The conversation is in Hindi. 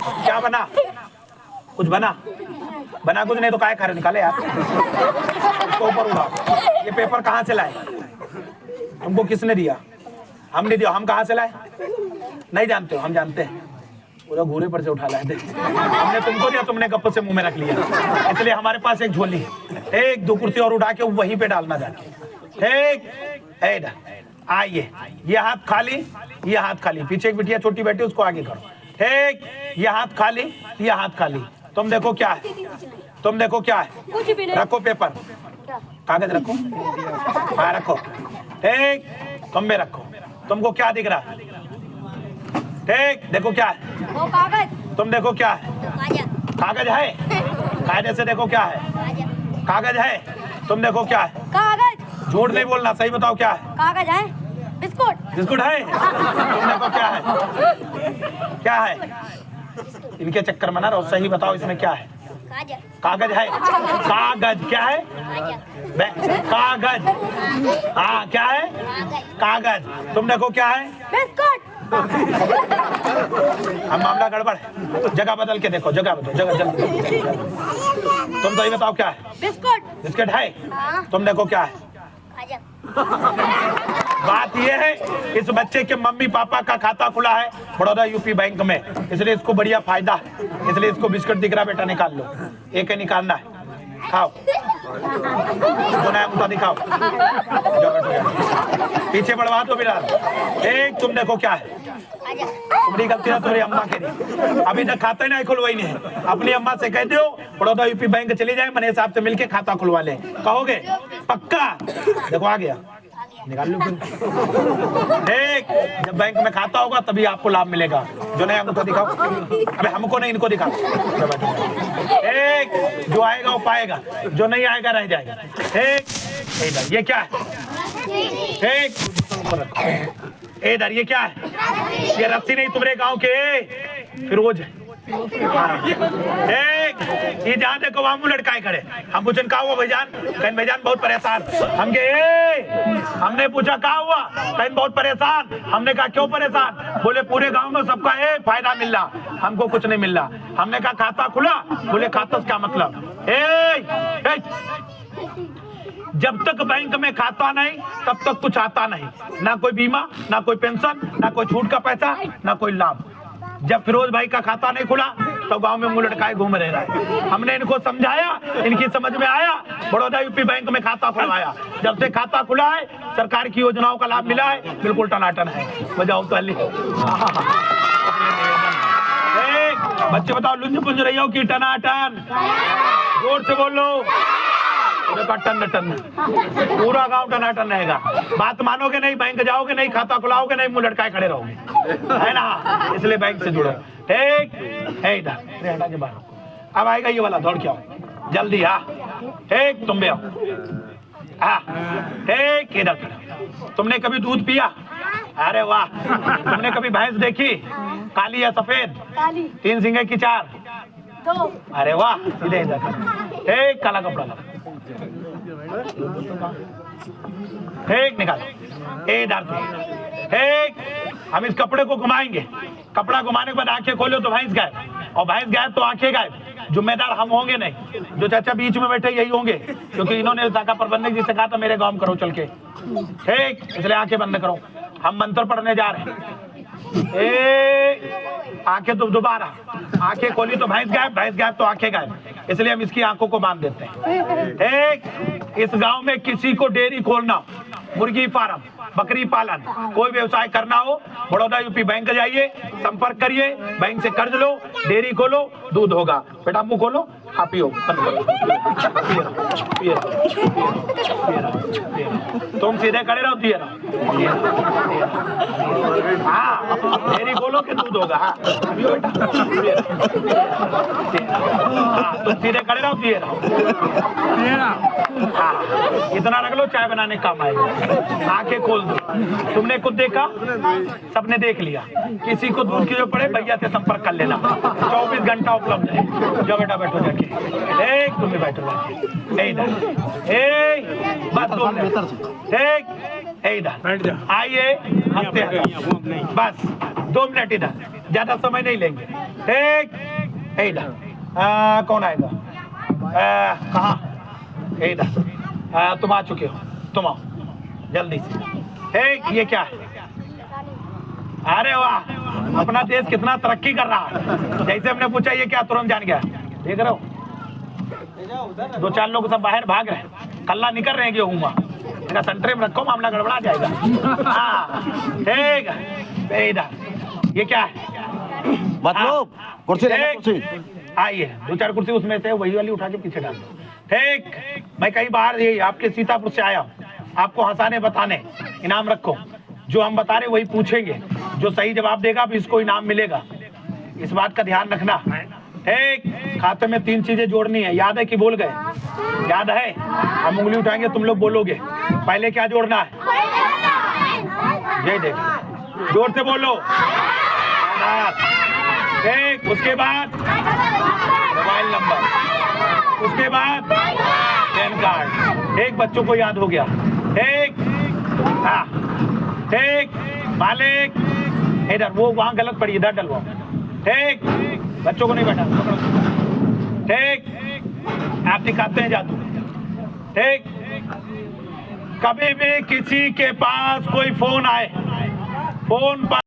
क्या बना? कुछ बना? बना कुछ नहीं तो काय खा रहे, निकाले यार इसको ऊपर उठाओ। ये पेपर कहाँ से लाए? तुमको किसने दिया? हमने दिया। हम कहाँ से लाए? नहीं जानते हो? हम जानते हैं, पूरा घूरे पर से उठा लाए थे। हमने तुमको दिया, तुमने गप्प से मुंह में रख लिया, इसलिए हमारे पास एक झोली है। एक दो कुर्सी और उठा के वहीं पे डालना जाके। एक आइए, ये हाथ खाली, ये हाथ खाली। पीछे एक बिटिया छोटी बैठी, उसको आगे करो। एक, ये हाथ खाली, ये हाथ खाली। तुम देखो क्या है, तुम देखो क्या है। रखो पेपर, कागज रखो, हाँ रखो। ठीक, तुम भी रखो। तुमको क्या दिख रहा है? ठीक, देखो क्या है। वो कागज। तुम देखो क्या है? कागज है। कायदे से देखो क्या है। कागज है। तुम देखो क्या है? कागज। झूठ नहीं बोलना, सही बताओ क्या है? कागज है। बिस्कुट। बिस्कुट है। तुम देखो क्या है? क्या है? इनके चक्कर में ना रहो, सही बताओ इसमें क्या है? कागज है। कागज क्या है? कागज। हाँ क्या है? कागज। तुम देखो क्या है? बिस्कुट। अब मामला गड़बड़ है, जगह बदल के देखो, जगह बदलो, जगह जल्दी। तुम सही बताओ क्या है? बिस्कुट। बिस्किट है। तुम देखो क्या है? बात ये है, इस बच्चे के मम्मी पापा का खाता खुला है बड़ौदा यूपी बैंक में, इसलिए इसको बढ़िया फायदा है, इसलिए इसको बिस्कुट दिख रहा, बेटा निकाल लो। एक ही निकालना है, खाओ। मुद्दा दिखाओ, पीछे बढ़वा दो बिलाल। एक, तुम देखो क्या है? तुम्हारी गलती है, तुम्हारी अम्मा के नहीं। अभी तक खाता ही नहीं खुलवाई नहीं है। अपनी अम्मा से कह दो बड़ौदा यूपी बैंक चली जाए, मने साहब से मिलके खाता खुलवा ले। कहोगे? पक्का? देखो आ गया, निकाल लो फिर। देख, जब बैंक में खाता होगा तभी आपको लाभ मिलेगा। जो नहीं हमको दिखाओ, अबे हमको नहीं, इनको दिखाओ। एक, जो आएगा वो पाएगा, जो नहीं आएगा रह जाएगा। एक, ये क्या है? एक, इधर ये क्या है? ये रस्सी नहीं, तुम्हारे गांव के फिरोज है। एक, ये जहाँ देखो वहाँ मुँह लटकाए खड़े। हम पूछन कहा हुआ भाईजान? कहीं भाईजान बहुत परेशान। हमने पूछा कहा हुआ? कहीं बहुत परेशान। हमने कहा क्यों परेशान? बोले पूरे गांव में सबका फायदा मिल रहा, हमको कुछ नहीं मिल रहा। हमने कहा खाता खुला? बोले खाता से क्या मतलब? जब तक बैंक में खाता नहीं तब तक कुछ आता नहीं, ना कोई बीमा, ना कोई पेंशन, ना कोई छूट का पैसा, ना कोई लाभ। जब फिरोज भाई का खाता नहीं खुला तो गांव में मुंह लटकाए घूम रहे हैं। हमने इनको समझाया, इनकी समझ में आया, बड़ौदा यूपी बैंक में खाता खुलवाया। जब से खाता खुला है, सरकार की योजनाओं का लाभ मिला है, बिल्कुल टनाटन है। बजाओ तो बच्चे बताओ, लुंज पुंज रही हो कि टनाटन? जोर से बोलो। टन टन, पूरा गांव टनाटन रहेगा। बात मानोगे नहीं, बैंक जाओगे नहीं, खाता खुलाओगे नहीं, मुंह लटकाए खड़े रहोगे, है ना? इसलिए बैंक से जुड़ो। ठीक है, इधर हटा के बाहर। अब आएगा ये वाला, दौड़ के आओ जल्दी। हाँ ठीक, तुम भी आओ। हाँ ठीक, इधर। तुमने कभी दूध पिया? अरे वाह। तुमने कभी भैंस देखी? काली या सफेद? काली। 3 सिंगे की 4? 2। अरे वाह, सीधे इधर। एक काला कपड़ा ला, ठीक निकालो। इधर से एक, हम इस कपड़े को घुमाएंगे। कपड़ा घुमाने के बाद आंखें खोलो तो भैंस गायब, और भैंस गायब तो आंखें गायब। जिम्मेदार हम होंगे नहीं, जो चाचा बीच में बैठे यही होंगे, क्योंकि इन्होंने शाखा प्रबंधक जी से कहा था मेरे गांव में करो चल के। ठीक, इसलिए आंखें बंद करो। हम मंत्र पढ़ने जा रहे हैं। आंखें तो दोबारा, आंखें खोली तो भैंस गायब, भैंस गायब तो आंखें गायब, इसलिए हम इसकी आंखों को बांध देते हैं। ठीक, इस गांव में किसी को डेयरी खोलना, मुर्गी फार्म, बकरी पालन, कोई व्यवसाय करना हो, बड़ौदा यूपी बैंक जाइए, संपर्क करिए, बैंक से कर्ज लो, डेयरी खोलो, दूध होगा। बेटा मुंह खोलो, आप पियो, तुम सीधे खड़े रहो, दिए हाँ, डेयरी खोलो कि दूध होगा। हाँ तुम सीधे खड़े रहो, दिए रहो। हाँ, इतना रख लो, चाय बनाने काम आएगा। आंखें खोल दो। तुमने खुद देखा, सबने देख लिया। किसी को दूध की जो पड़े, भैया से संपर्क कर लेना, 24 घंटा उपलब्ध है। जो बेटा बैठो जाके, एक तुम भी बैठो जाके, बस 2 मिनट। ठीक, इधर आइए, हंसते हंसते बस 2 मिनट इधर, ज्यादा समय नहीं लेंगे। ठीक, इधर कौन आएगा? कहाँ? इधर तुम आ चुके हो, तुम आओ जल्दी से। ठीक, ये क्या है? अरे वाह, अपना देश कितना तरक्की कर रहा है। जैसे हमने पूछा ये क्या, तुरंत जान गया। देख रहे हो 2-4 लोग सब बाहर भाग रहे हैं, कल्ला निकल रहे हैं गेहूं में, संतरे में रखो, मामला गड़बड़ा जाएगा। हाँ ठीक है, इधर ये क्या है? मतलब कुर्सी लेना, कुर्सी। आइए 2-4 कुर्सी उसमें से वही वाली उठा के पीछे डाल दो। ठीक, मैं कई बार ये आपके सीतापुर से आया हूँ, आपको हंसाने बताने। इनाम रखो, जो हम बता रहे वही पूछेंगे, जो सही जवाब देगा भी इसको इनाम मिलेगा, इस बात का ध्यान रखना। ठीक, खाते में 3 चीजें जोड़नी है, याद है कि भूल गए? याद है? हम उंगली उठाएंगे, तुम लोग बोलोगे। पहले क्या जोड़ना है? ये देखो, जोर से बोलो। ठीक, उसके बाद मोबाइल नंबर, उसके बाद पैन कार्ड। एक बच्चों को याद हो गया। ठीक, हाँ ठीक, मालिक इधर, वो वहां गलत पड़ी, इधर डलवाओ। ठीक, बच्चों को नहीं बैठा, ठीक, आप दिखाते हैं जादू। ठीक, कभी भी किसी के पास कोई फोन आए, फोन पर